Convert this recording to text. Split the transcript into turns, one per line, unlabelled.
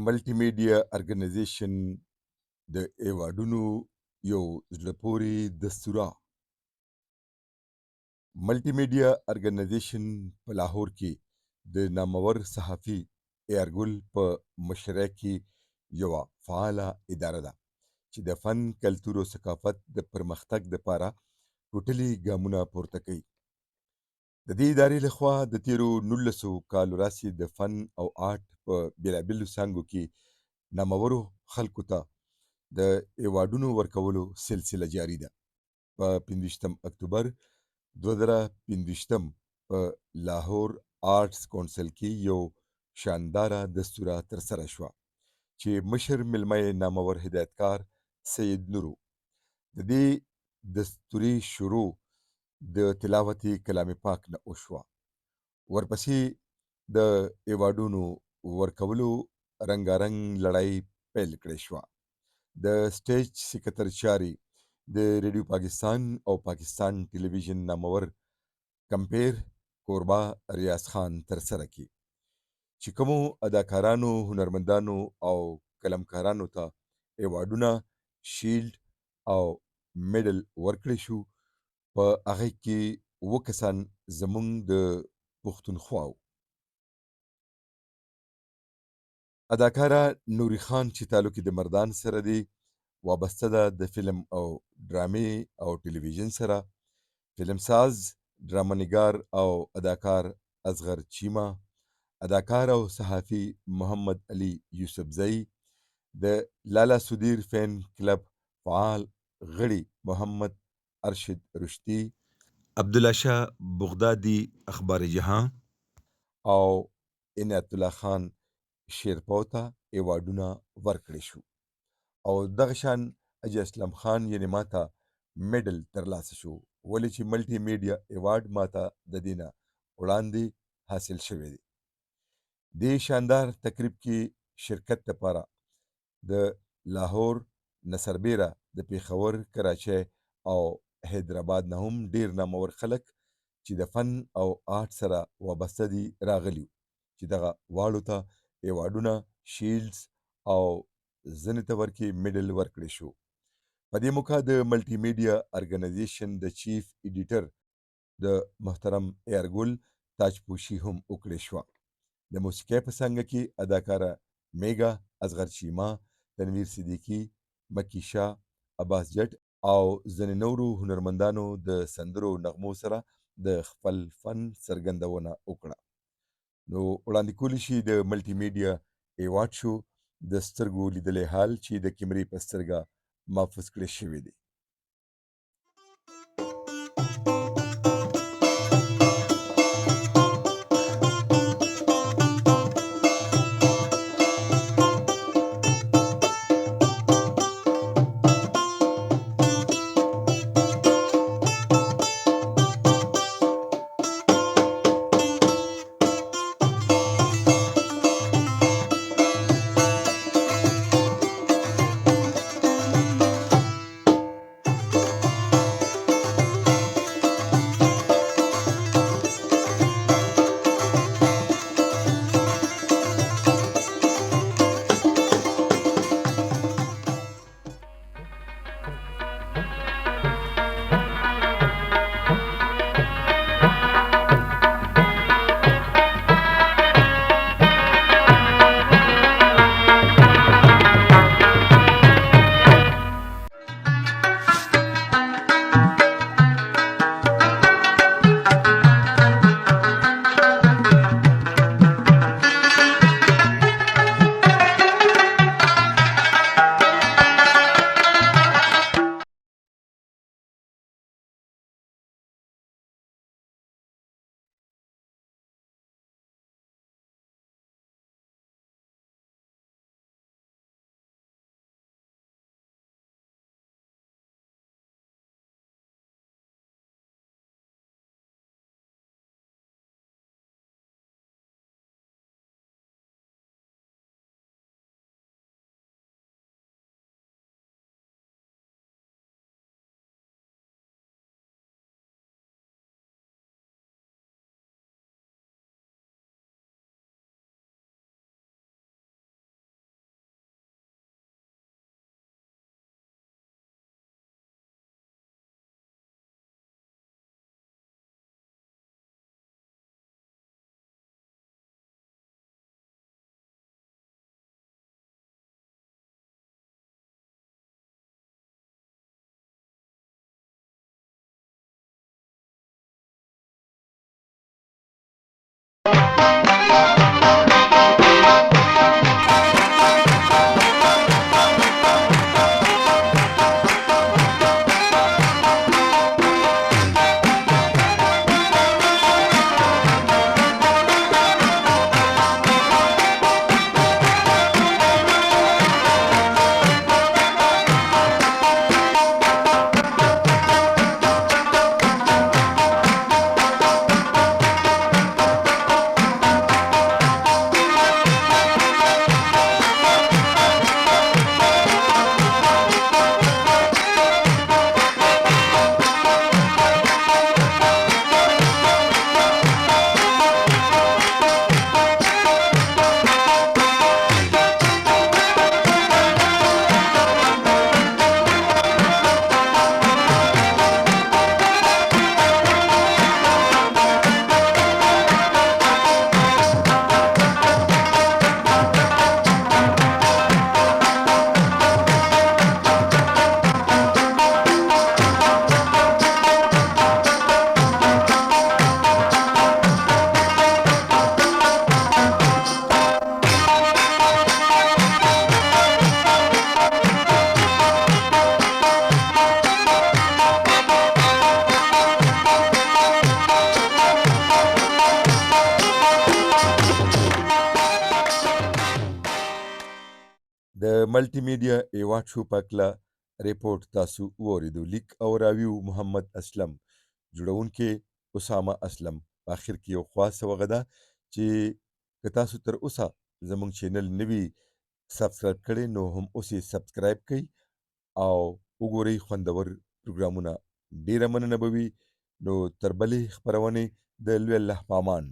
ملټي میډیا ارګنایزیشن د ایوارډونو یو زړه پورې دستوره ملټي میډیا ارګنایزیشن په لاهور کې د نامور صحافي ایارګل په مشرۍ کې یوه فعاله اداره ده چې د فن، کلتور او ثقافت د پرمختګ لپاره ټوټلي ګامونه پورته کوي. د دې ادارې لخوا د تیرو 19 کالو راهیسې د فن او آرټ په بېلابېلو څانګو کې نامورو خلکو ته د ایوارډونو ورکولو سلسله جاري ده. په 25 اکتوبر 2025 په لاهور آرټس کونسل کې یو شانداره دستوره ترسره شوه چې مشر مېلمه یې نامور هدایتکار سید نورو. د دې دستورې شروع د تلاوت کلام پاک نه وشوه. ورپسې د ایوارډونو ورکولو رنګارنګ لړۍ پیل کړې شوه. د سټیج سکرترچاري د ریډیو پاکستان او پاکستان ټلویزیون نامور کمپیر کوربه ریاض خان ترسره کړي چې کومو اداکارانو، هنرمندانو او قلمکارانو ته ایوارډونه، شیلډ او میډل ورکړی شو. په هغه کې 7 کسان زموږ د پښتونخوا وو. اداکاره نوري خان چې تعلق یې د مردان سره دی، وابسته ده د فلم او ډرامې او ټلویزیون سره. فلم ساز، ډرامه نګار او اداکار اصغر چیما، اداکار او صحافي محمد علي یوسفزئی، د لالا سدیر فین کلب فعال غړي محمد ارشد رشدي، عبدالله شاه بغدادي اخبار جهان او عنایت الله خان شیرپو ته ایوارډونه ورکړي شو. او دغه شان اجي اسلم خان یعنی ماته میډل ترلاسه شو، ولې چې ملټي میډیا ایوارډ ماته د دینه وړاندې حاصل شوی دی. دې شاندار تقریب کې شرکت لپاره د لاهور، نصربیره، د پیښور، کراچۍ او حیدرآباد نه هم ډیر نامور خلک چې د فن او آرټ سره وابسته دي راغلي، چې دغه واړو ته ایوارډونه، شیلډز او ځینې ته ورکې میډل ورکړی شو. په دې موقع د ملټي میډیا ارګنایزیشن د چیف ایډیټر د محترم ایارګل تاجپوشي هم وکړې شوه. د موسیقۍ په څانګه کې اداکاره میګا، اصغر چیما، تنویر صدیقي، مکی شاه، عباس جټ او ځینې نورو هنرمندانو د سندرو نغمو سره د خپل فن څرګندونه وکړه. نو وړاندې کولی شي د ملټي میډیا ایوارډ شو د سترګو لیدلی حال چې د کیمرې په سترګه محفوظ کړی شوی دی. ملټي میډیا ایوارډ شو په هکله ریپورټ تاسو واورېدو. لیک او راویو محمد اسلم، جوړونکی اسامه اسلم. په آخر کې یو خاص هغه ده چې که تاسو تر اوسه زموږ چینل نه وي سبسکرایب کړی نو هم اوس یې سبسکرایب کړئ او وګورئ خوندور پروګرامونه. ډیره مننه به وي. نو تر بلې خپرونې د لوی الله په امان.